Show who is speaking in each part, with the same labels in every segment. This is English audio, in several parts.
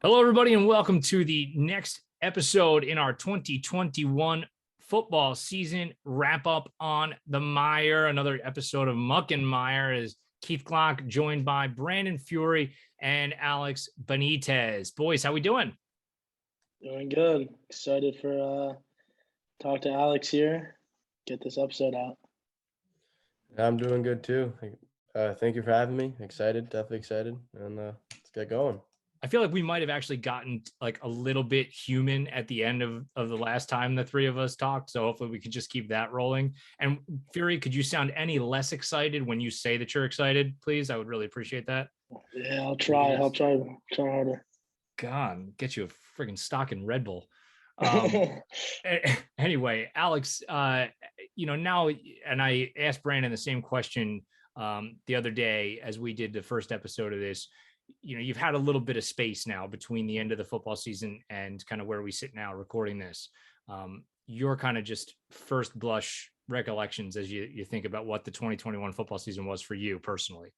Speaker 1: Hello, everybody, and welcome to the next episode in our 2021 football season wrap up on the MIRE. Another episode of Muck and MIRE is Keith Glock, joined by Brandon Furey and Alex Benitez. Boys, how we doing?
Speaker 2: Doing good. Excited for talk to Alex here. Get this episode out.
Speaker 3: I'm doing good too. Thank you for having me. Definitely excited, and let's get going.
Speaker 1: I feel like we might have actually gotten like a little bit human at the end of the last time the three of us talked. So hopefully we could just keep that rolling. And Furey, could you sound any less excited when you say that you're excited, please? I would really appreciate that.
Speaker 2: Yeah, I'll try. I'll try harder.
Speaker 1: God, get you a friggin' stock in Red Bull. Anyway, Alex, now, and I asked Brandon the same question the other day as we did the first episode of this. You've had a little bit of space now between the end of the football season and kind of where we sit now recording this. Your kind of just first blush recollections as you think about what the 2021 football season was for you personally.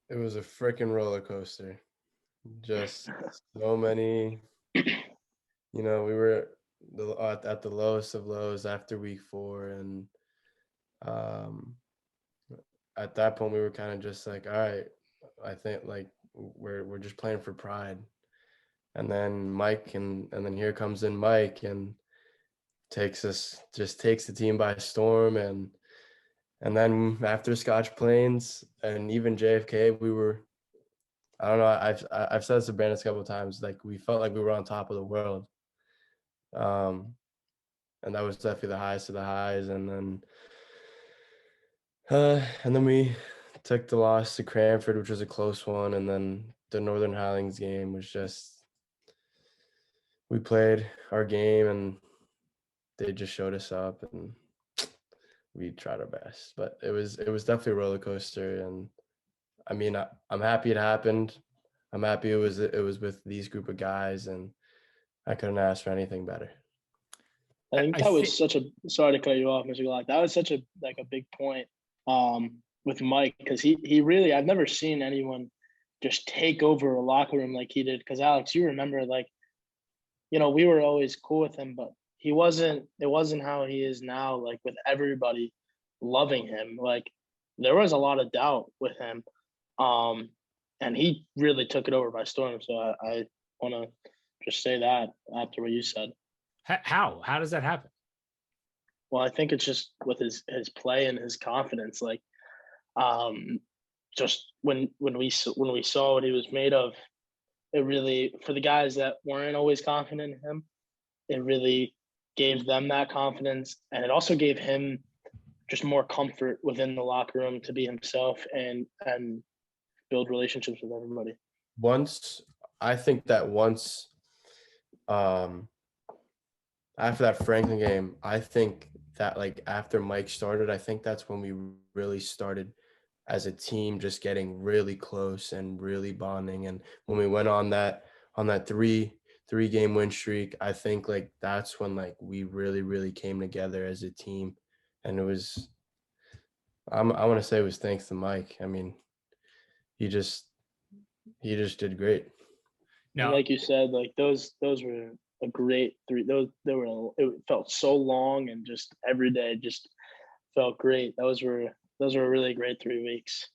Speaker 3: It was a freaking roller coaster. Just so many, we were at the lowest of lows after week 4. And at that point we were kind of just like, all right, I think like we're just playing for pride. And then Mike and then here comes in Mike and takes the team by storm. And then after Scotch Plains and even JFK, we were, I don't know, I've said this to Brandon a couple of times, like we felt like we were on top of the world. And that was definitely the highest of the highs. And then we took the loss to Cranford, which was a close one. And then the Northern Highlands game was just, we played our game and they just showed us up and we tried our best. But it was definitely a roller coaster. And I mean, I'm happy it happened. I'm happy it was with these group of guys, and I couldn't ask for anything better.
Speaker 2: I think that was such a, sorry to cut you off, Mr. Glock. That was such a big point with Mike, because he really, I've never seen anyone just take over a locker room like he did. Because Alex, you remember, we were always cool with him, but it wasn't how he is now, like with everybody loving him. Like there was a lot of doubt with him. And he really took it over by storm. So I want to just say that after what you said.
Speaker 1: How does that happen?
Speaker 2: Well, I think it's just with his play and his confidence. Like, just when we saw what he was made of, it really, for the guys that weren't always confident in him, it really gave them that confidence, and it also gave him just more comfort within the locker room to be himself and build relationships with everybody.
Speaker 3: I think that once after that Franklin game, I think that like after Mike started, I think that's when we really started as a team just getting really close and really bonding. And when we went on that three game win streak, I think like that's when like we really came together as a team. And it was, I want to say it was thanks to Mike. I mean, he just did great.
Speaker 2: Now, like you said, like those were a great 3. It felt so long, and just every day just felt great. Those were a really great 3 weeks.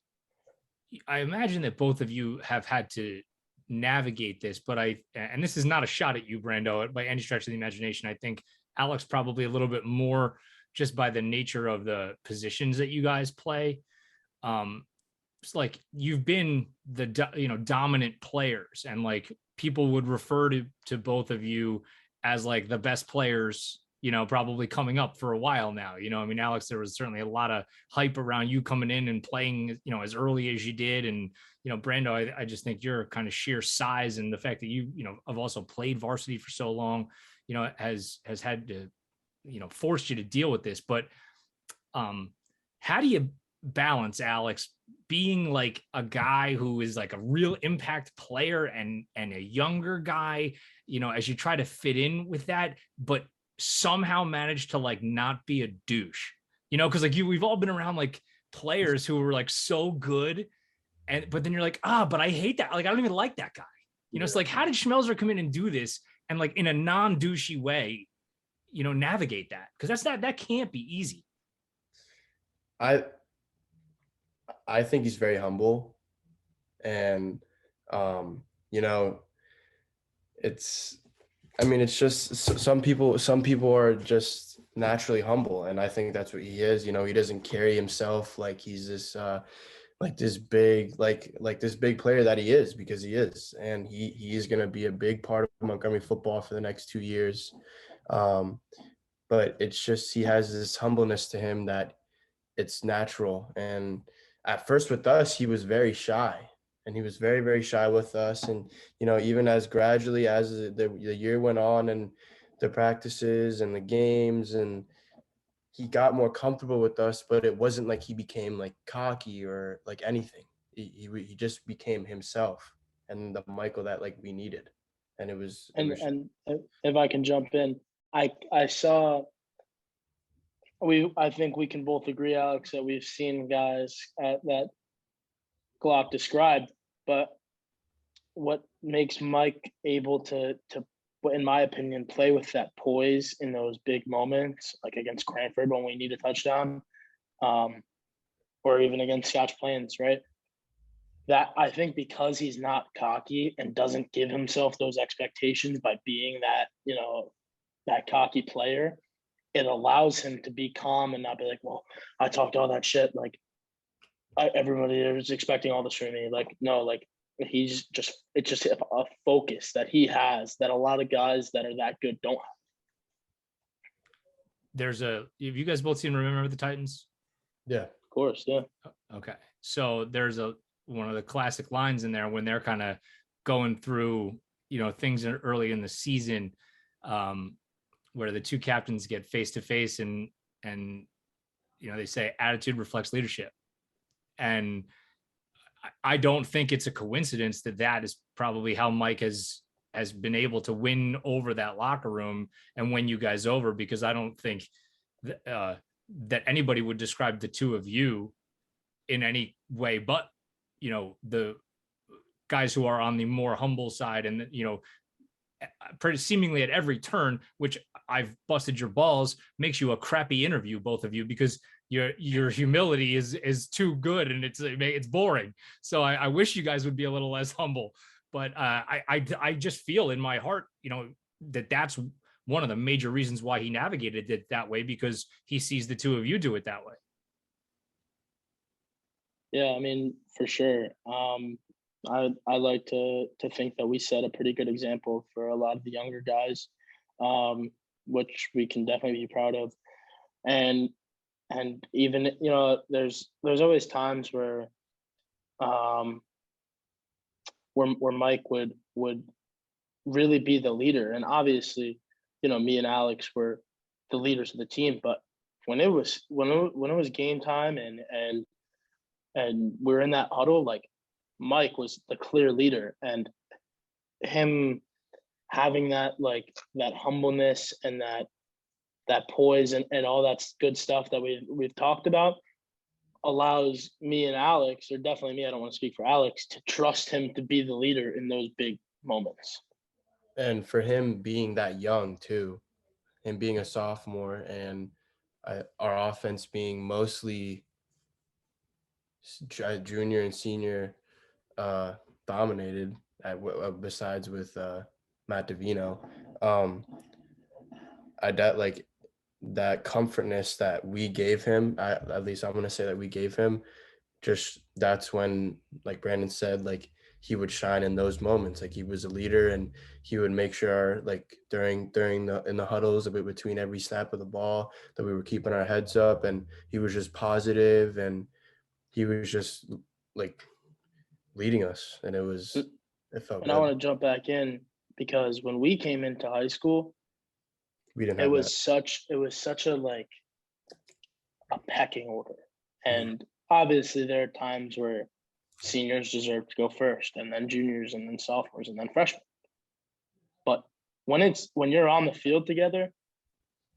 Speaker 1: I imagine that both of you have had to navigate this, but and this is not a shot at you, Brando, by any stretch of the imagination. I think Alex probably a little bit more just by the nature of the positions that you guys play. It's like you've been the dominant players, and like people would refer to both of you as like the best players, probably coming up for a while now. I mean, Alex, there was certainly a lot of hype around you coming in and playing, as early as you did. And, Brando, I just think your kind of sheer size and the fact that you have also played varsity for so long, has had to, forced you to deal with this. But how do you balance, Alex, being like a guy who is like a real impact player and a younger guy, as you try to fit in with that, but somehow manage to like not be a douche, because like we've all been around like players who were like so good but then you're like, but I hate that. Like, I don't even like that guy. It's like, how did Schmelzer come in and do this and like in a non-douchey way, navigate that? Because that can't be easy.
Speaker 3: I think he's very humble, and it's just some people are just naturally humble, and I think that's what he is. He doesn't carry himself like he's this this big this big player that he is, because he is, and he is going to be a big part of Montgomery football for the next 2 years. But it's just, he has this humbleness to him that it's natural. And at first with us, he was very shy, and he was very, very shy with us. And, even as gradually as the year went on and the practices and the games, and he got more comfortable with us, but it wasn't like he became like cocky or like anything. He just became himself, and the Michael that like we needed. And
Speaker 2: and if I can jump in, I saw, I think we can both agree, Alex, that we've seen guys that Glock described, but what makes Mike able to, in my opinion, play with that poise in those big moments, like against Cranford when we need a touchdown, or even against Scotch Plains, right? That, I think, because he's not cocky and doesn't give himself those expectations by being that, that cocky player, it allows him to be calm and not be like, well, I talked all that shit. Like, everybody is expecting all this from me. Like, no, like, it's just a focus that he has that a lot of guys that are that good don't have.
Speaker 1: Have you guys both seen Remember the Titans?
Speaker 3: Yeah,
Speaker 2: of course. Yeah.
Speaker 1: Okay. So there's one of the classic lines in there when they're kind of going through, things early in the season, where the two captains get face to face and they say attitude reflects leadership. And I don't think it's a coincidence that is probably how Mike has been able to win over that locker room and win you guys over, because I don't think that anybody would describe the two of you in any way but, the guys who are on the more humble side, and, pretty seemingly at every turn, which I've busted your balls, makes you a crappy interview, both of you, because your humility is too good and it's boring. So I wish you guys would be a little less humble, but I just feel in my heart, that's one of the major reasons why he navigated it that way, because he sees the two of you do it that way.
Speaker 2: Yeah, I mean, for sure. I like to think that we set a pretty good example for a lot of the younger guys, which we can definitely be proud of. And even, there's always times where Mike would really be the leader. And obviously, me and Alex were the leaders of the team, but when it was game time and we're in that huddle, like, Mike was the clear leader, and him having that, like, that humbleness and that poise and all that good stuff that we've talked about allows me and Alex, or definitely me, I don't want to speak for Alex, to trust him to be the leader in those big moments.
Speaker 3: And for him being that young too, and being a sophomore, and our offense being mostly junior and senior dominated, besides with Matt Davino, that comfortness that we gave him, at least I'm going to say that we gave him, just that's when, like Brandon said, like, he would shine in those moments. Like, he was a leader, and he would make sure, like, in the huddles, a bit between every snap of the ball, that we were keeping our heads up, and he was just positive, and he was just like leading us, and it felt
Speaker 2: and
Speaker 3: good.
Speaker 2: I want to jump back in, because when we came into high school,
Speaker 3: we didn't have
Speaker 2: it was such a, like, a pecking order. And obviously there are times where seniors deserve to go first, and then juniors, and then sophomores, and then freshmen. But when you're on the field together,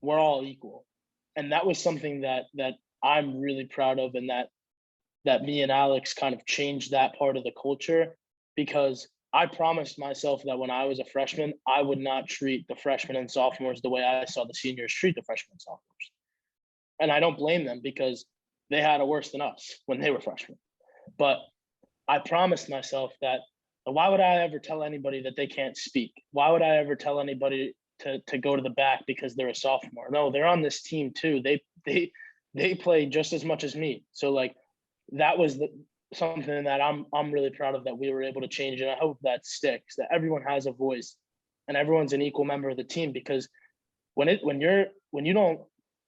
Speaker 2: we're all equal. And that was something that I'm really proud of, and that that me and Alex kind of changed that part of the culture, because I promised myself that when I was a freshman, I would not treat the freshmen and sophomores the way I saw the seniors treat the freshmen and sophomores. And I don't blame them, because they had it worse than us when they were freshmen. But I promised myself that, why would I ever tell anybody that they can't speak? Why would I ever tell anybody to go to the back because they're a sophomore? No, they're on this team too. They play just as much as me. So like, that was something that I'm really proud of, that we were able to change. And I hope that sticks, that everyone has a voice and everyone's an equal member of the team. Because when you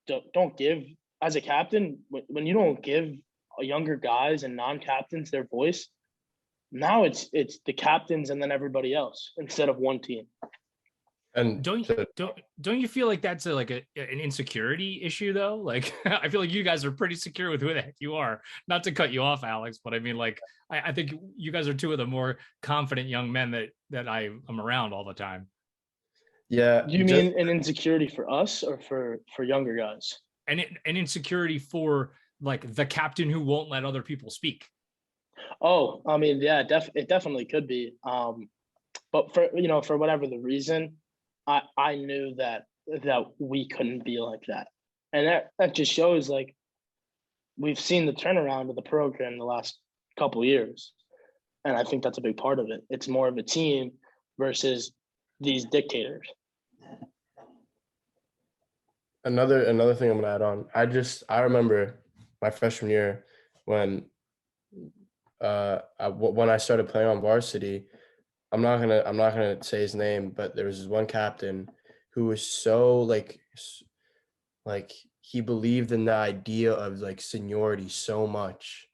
Speaker 2: don't give, as a captain, when you don't give younger guys and non-captains their voice, now it's the captains and then everybody else instead of one team.
Speaker 3: And
Speaker 1: don't you feel like that's an insecurity issue though? Like, I feel like you guys are pretty secure with who the heck you are. Not to cut you off, Alex, but I mean, like, I think you guys are two of the more confident young men that I am around all the time.
Speaker 3: Yeah.
Speaker 2: Do you mean an insecurity for us or for younger guys?
Speaker 1: An insecurity for like the captain who won't let other people speak.
Speaker 2: Oh, I mean, yeah, it definitely could be. But for whatever the reason, I knew that we couldn't be like that. And that just shows, like, we've seen the turnaround of the program the last couple of years. And I think that's a big part of it. It's more of a team versus these dictators.
Speaker 3: Another thing I'm gonna add on. I remember my freshman year when I started playing on varsity. I'm not gonna say his name, but there was this one captain who was so like he believed in the idea of like seniority so much,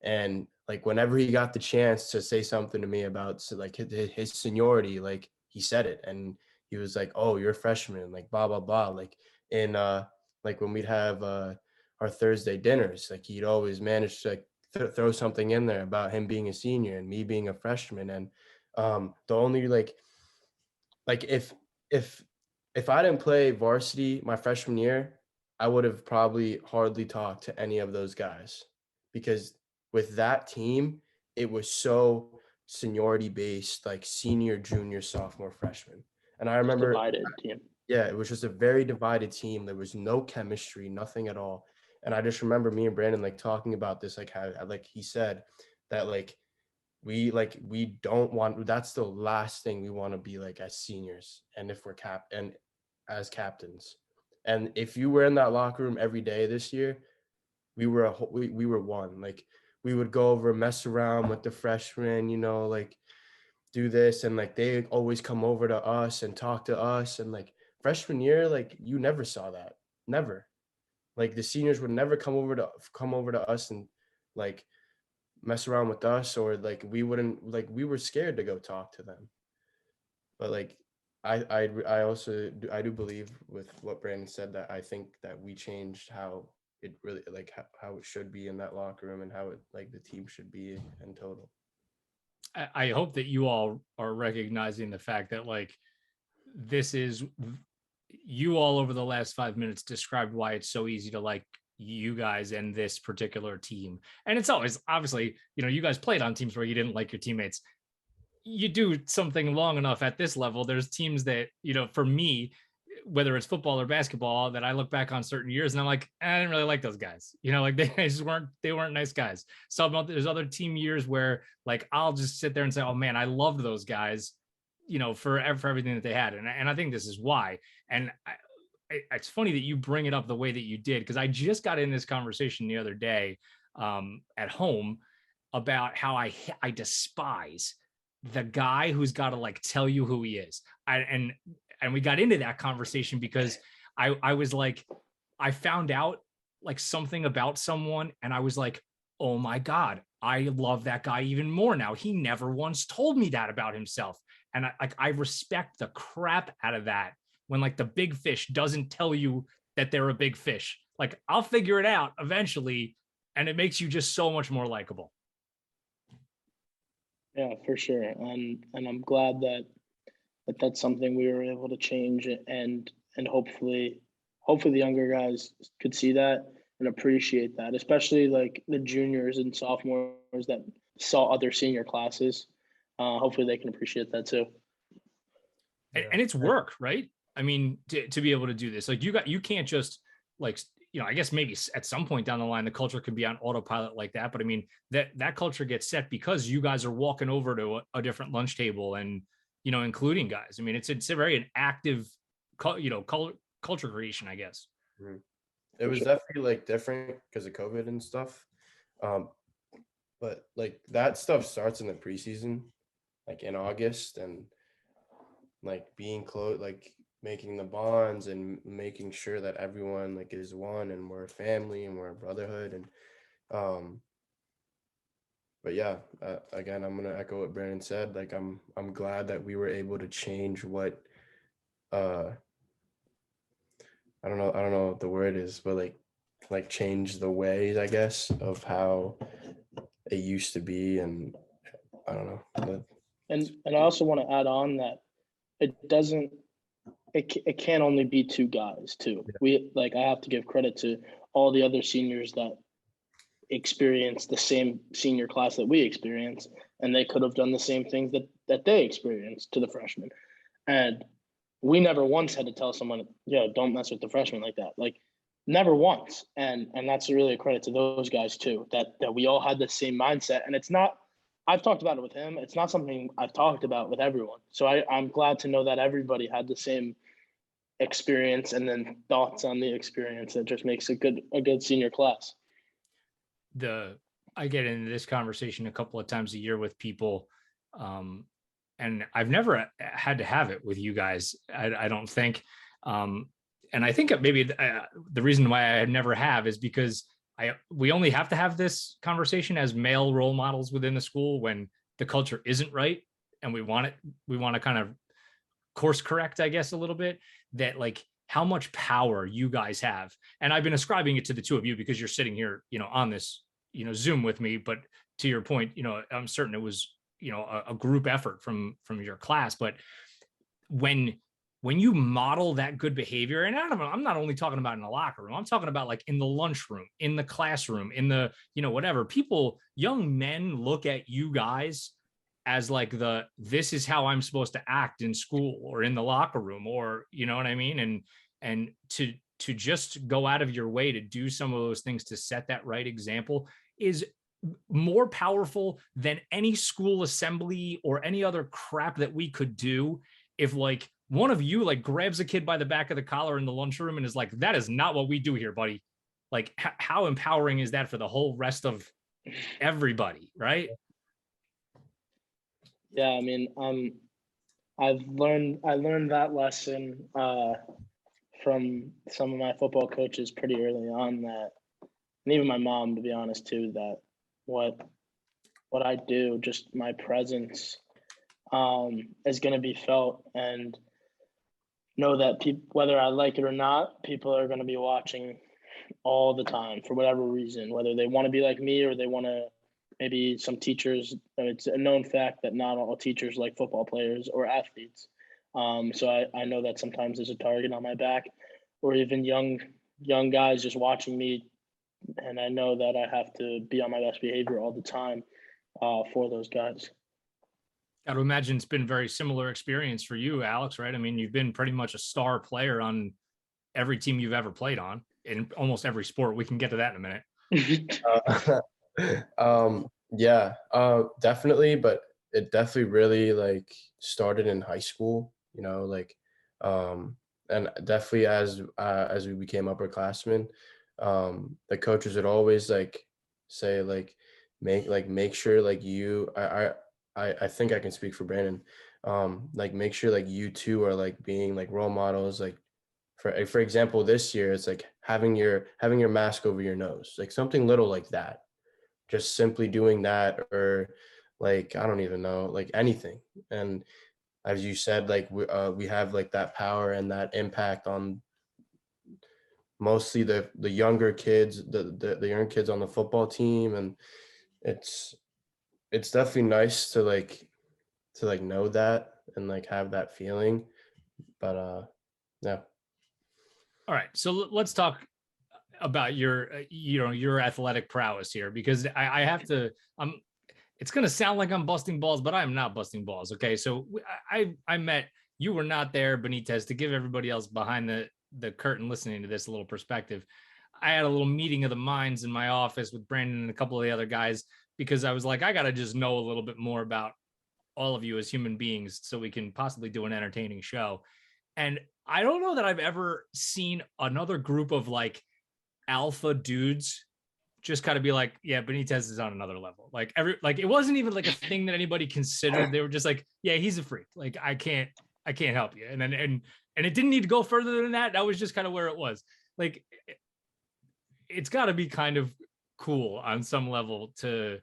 Speaker 3: and like whenever he got the chance to say something to me about like his seniority, like he said it, and he was like, "Oh, you're a freshman," like blah blah blah, like in like when we'd have our Thursday dinners, like he'd always manage to like throw something in there about him being a senior and me being a freshman. And the only like if I didn't play varsity my freshman year, I would have probably hardly talked to any of those guys, because with that team, it was so seniority based, like senior, junior, sophomore, freshman. And I remember,
Speaker 2: divided team.
Speaker 3: Yeah, it was just a very divided team. There was no chemistry, nothing at all. And I just remember me and Brandon like talking about this, like how, like he said that like we don't want, that's the last thing we want to be like as seniors, and if we're as captains. And if you were in that locker room every day this year, we were we were one. Like we would go over, mess around with the freshmen, like do this, and like they always come over to us and talk to us. And like freshman year, like you never saw that, never. Like the seniors would never come over to us and like mess around with us, or like we wouldn't, like we were scared to go talk to them. But like I also do believe with what Brandon said, that I think that we changed how it really, like how it should be in that locker room, and how it, like the team should be in total.
Speaker 1: I hope that you all are recognizing the fact that like this is, you all over the last 5 minutes described why it's so easy to like you guys and this particular team. And it's always, obviously, you guys played on teams where you didn't like your teammates. You do something long enough at this level, there's teams that, for me, whether it's football or basketball, that I look back on certain years and I'm like, I didn't really like those guys. Like they weren't nice guys. So there's other team years where like I'll just sit there and say, oh man, I loved those guys, for everything that they had. And I think this is why. And it's funny that you bring it up the way that you did, because I just got in this conversation the other day at home about how I despise the guy who's got to like tell you who he is. And we got into that conversation because I was like, I found out like something about someone and I was like, oh my God, I love that guy even more now. He never once told me that about himself. And I respect the crap out of that when like the big fish doesn't tell you that they're a big fish. Like I'll figure it out eventually, and it makes you just so much more likable.
Speaker 2: Yeah, for sure. And I'm glad that that's something we were able to change, and hopefully the younger guys could see that. and appreciate that, especially like the juniors and sophomores that saw other senior classes. Hopefully they can appreciate that too.
Speaker 1: And it's work, right? I mean, to be able to do this, like you can't just like, I guess maybe at some point down the line, the culture could be on autopilot like that. But I mean, that culture gets set because you guys are walking over to a different lunch table and, including guys. I mean, it's a very an active, culture creation, I guess.
Speaker 3: Mm-hmm. It was definitely like different because of COVID and stuff. But like that stuff starts in the preseason, like in August, and like being close, like making the bonds and making sure that everyone like is one and we're a family and we're a brotherhood. And but yeah, again, I'm gonna echo what Brandon said. Like I'm glad that we were able to change what I don't know what the word is, but like change the ways, I guess, of how it used to be. And I don't know.
Speaker 2: And I also want to add on that it can't only be two guys too. Yeah. I have to give credit to all the other seniors that experienced the same senior class that we experienced, and they could have done the same things that they experienced to the freshmen. And we never once had to tell someone, don't mess with the freshmen like that. Like never once. And that's really a credit to those guys too, that we all had the same mindset. And it's not, I've talked about it with him. It's not something I've talked about with everyone. So I'm glad to know that everybody had the same experience and then thoughts on the experience. That just makes a good senior class.
Speaker 1: I get into this conversation a couple of times a year with people, and I've never had to have it with you guys. I don't think, and I think maybe the reason why I never have is because we only have to have this conversation as male role models within the school when the culture isn't right, and we want to kind of course correct, I guess, a little bit, that like how much power you guys have. And I've been ascribing it to the two of you because you're sitting here, on this, Zoom with me. But to your point, I'm certain it was, a group effort from your class. But when you model that good behavior, and I'm not only talking about in the locker room, I'm talking about like in the lunchroom, in the classroom, in the, whatever, young men look at you guys as like this is how I'm supposed to act in school or in the locker room, or, you know what I mean? And to just go out of your way to do some of those things to set that right example is more powerful than any school assembly or any other crap that we could do. If like one of you like grabs a kid by the back of the collar in the lunchroom and is like, that is not what we do here, buddy. Like how empowering is that for the whole rest of everybody, right?
Speaker 2: Yeah, I mean, I learned that lesson from some of my football coaches pretty early on, that, and even my mom, to be honest too, that what I do, just my presence, is going to be felt, and know that whether I like it or not, people are going to be watching all the time for whatever reason, whether they want to be like me or they want to. Maybe some teachers, it's a known fact that not all teachers like football players or athletes. So I know that sometimes there's a target on my back, or even young guys just watching me, and I know that I have to be on my best behavior all the time for those guys.
Speaker 1: Got to imagine it's been a very similar experience for you, Alex, right? I mean, you've been pretty much a star player on every team you've ever played on in almost every sport. We can get to that in a minute.
Speaker 3: Yeah, definitely, but it definitely really like started in high school, and definitely as we became upperclassmen, the coaches would always like say like make sure like I think I can speak for Brandon, like make sure like you two are like being like role models. Like for example, this year it's like having your mask over your nose, like something little like that. Just simply doing that, or like, I don't even know, like anything. And as you said, like we have like that power and that impact on mostly the younger kids, the young kids on the football team. And it's definitely nice to know that and like have that feeling. But yeah.
Speaker 1: All right. So let's talk about your your athletic prowess here, because I have to. It's going to sound like I'm busting balls, but I'm not busting balls. Okay, so I met, you were not there, Benitez, to give everybody else behind the curtain listening to this a little perspective. I had a little meeting of the minds in my office with Brandon and a couple of the other guys, because I was like, I got to just know a little bit more about all of you as human beings so we can possibly do an entertaining show. And I don't know that I've ever seen another group of like alpha dudes just kind of be like, yeah, Benitez is on another level. Like it wasn't even like a thing that anybody considered. They were just like, yeah, he's a freak. Like I can't help you. And then and it didn't need to go further than that. That was just kind of where it was. Like it's got to be kind of cool on some level to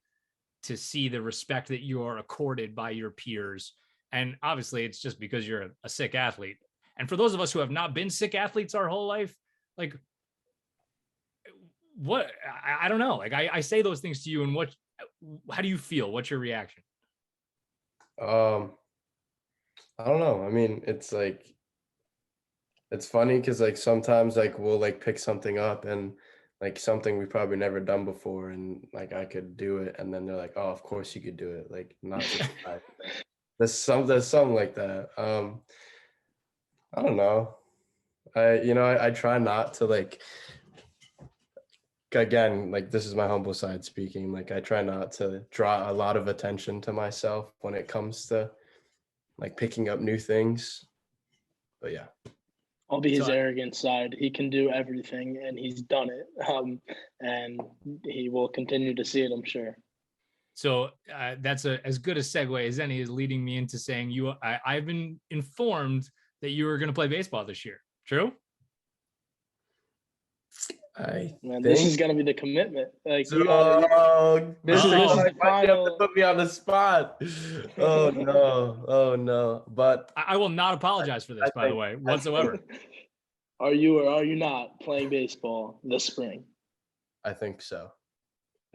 Speaker 1: see the respect that you are accorded by your peers. And obviously it's just because you're a sick athlete. And for those of us who have not been sick athletes our whole life, like what, I don't know. Like I say those things to you, and how do you feel? What's your reaction?
Speaker 3: I don't know. I mean, it's like, it's funny because like sometimes like we'll like pick something up and like something we've probably never done before, and like I could do it, and then they're like, oh, of course you could do it. Like not surprised. There's something like that. I don't know. I try not to like, again, like this is my humble side speaking, like I try not to draw a lot of attention to myself when it comes to like picking up new things. But yeah.
Speaker 2: I'll be his arrogant side. He can do everything, and he's done it. And he will continue to see it, I'm sure.
Speaker 1: So that's as good a segue as any, is leading me into saying I've been informed that you were going to play baseball this year. True?
Speaker 2: This is going to be the commitment. Like,
Speaker 3: this is
Speaker 2: the final.
Speaker 3: You have to put me on the spot. Oh no! But
Speaker 1: I will not apologize for this, by the way, whatsoever.
Speaker 2: Are you or are you not playing baseball this spring?
Speaker 3: I think so.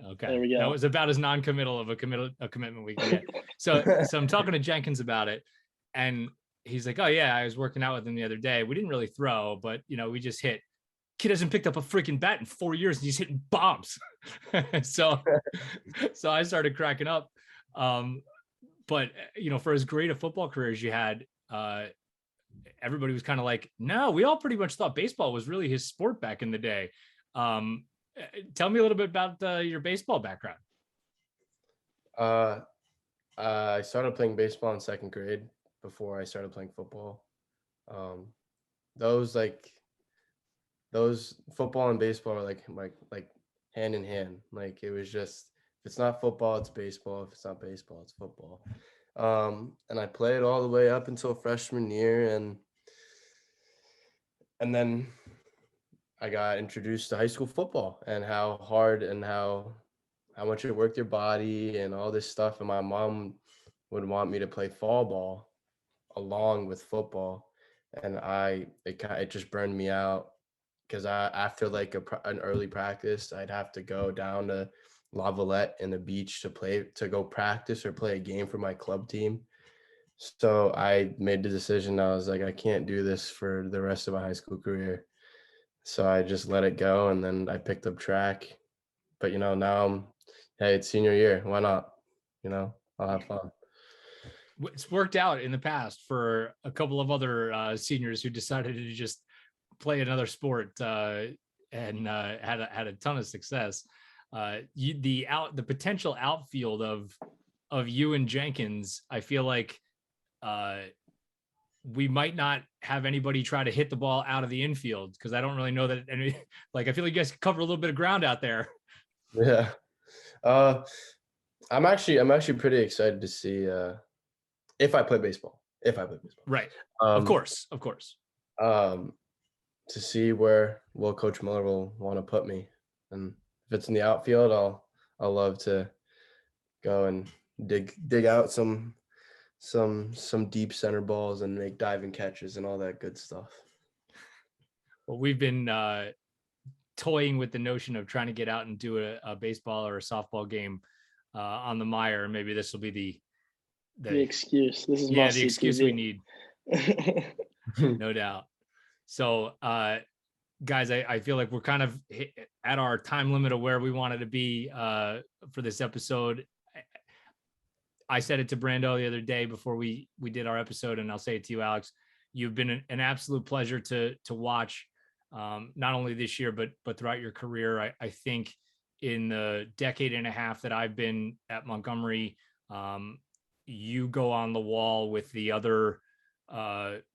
Speaker 1: Okay,
Speaker 2: there we go.
Speaker 1: That was about as non-committal of a commitment we can get. So I'm talking to Jenkins about it, and he's like, "Oh yeah, I was working out with him the other day. We didn't really throw, but we just hit." Kid hasn't picked up a freaking bat in 4 years, and he's hitting bombs. so I started cracking up. But for as great a football career as you had, everybody was kind of like, no, we all pretty much thought baseball was really his sport back in the day. Tell me a little bit about your baseball background.
Speaker 3: I started playing baseball in second grade before I started playing football. Those football and baseball are like hand in hand. Like it was just, if it's not football, it's baseball. If it's not baseball, it's football. And I played all the way up until freshman year, and then I got introduced to high school football and how hard and how much it worked your body and all this stuff. And my mom would want me to play fall ball along with football, and it just burned me out. Because after like an early practice, I'd have to go down to La Valette in the beach to go practice or play a game for my club team. So I made the decision. I was like, I can't do this for the rest of my high school career. So I just let it go, and then I picked up track. But now it's senior year. Why not? I'll have fun.
Speaker 1: It's worked out in the past for a couple of other seniors who decided to just play another sport and had a ton of success. The potential outfield of you and Jenkins, I feel like we might not have anybody try to hit the ball out of the infield, because I don't really know that any. Like I feel like you guys could cover a little bit of ground out there.
Speaker 3: Yeah, I'm actually pretty excited to see if I play baseball.
Speaker 1: Right. Of course.
Speaker 3: To see where Coach Miller will want to put me, and if it's in the outfield, I'll love to go and dig out some deep center balls and make diving catches and all that good stuff.
Speaker 1: Well, we've been toying with the notion of trying to get out and do a baseball or a softball game on the MIRE. Maybe this will be the
Speaker 2: excuse. This is
Speaker 1: the excuse
Speaker 2: TV.
Speaker 1: we need. No doubt. So guys, I feel like we're kind of at our time limit of where we wanted to be for this episode. I said it to Brando the other day before we did our episode, and I'll say it to you, Alex. You've been an absolute pleasure to watch, not only this year but throughout your career. I think in the decade and a half that I've been at Montgomery, you go on the wall with the other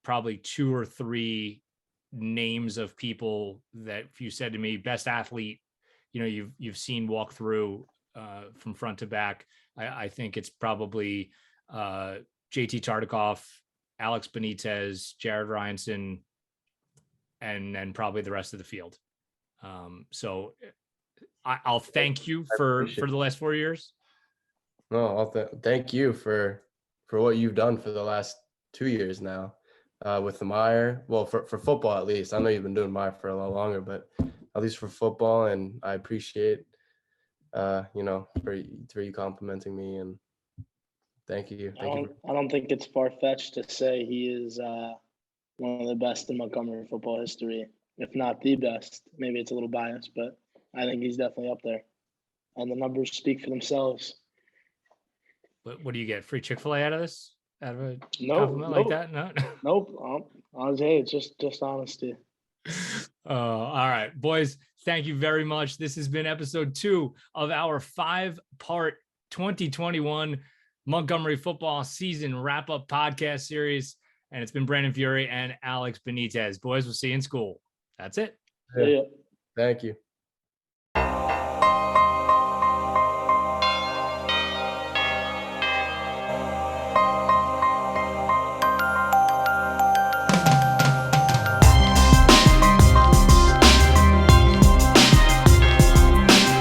Speaker 1: probably 2 or 3 names of people that if you said to me, best athlete, you've seen walk through from front to back. I think it's probably JT Tartikoff, Alex Benitez, Jared Ryanson, and then probably the rest of the field. So I'll thank you for the last 4 years.
Speaker 3: No, thank you for what you've done for the last 2 years now with the MIRE. Well, for football at least. I know you've been doing MIRE for a lot longer, but at least for football, and I appreciate for you complimenting me, and thank you.
Speaker 2: I don't think it's far-fetched to say he is one of the best in Montgomery football history, if not the best. Maybe it's a little biased, but I think he's definitely up there, and the numbers speak for themselves.
Speaker 1: What do you get? Free Chick-fil-A out of this? Out of a
Speaker 2: compliment
Speaker 1: like that? No.
Speaker 2: Nope. Hey, it's just honesty.
Speaker 1: All right, boys. Thank you very much. This has been episode 2 of our 5-part 2021 Montgomery football season wrap-up podcast series. And it's been Brandon Furey and Alex Benitez. Boys, we'll see you in school. That's it.
Speaker 3: Yeah. Thank you.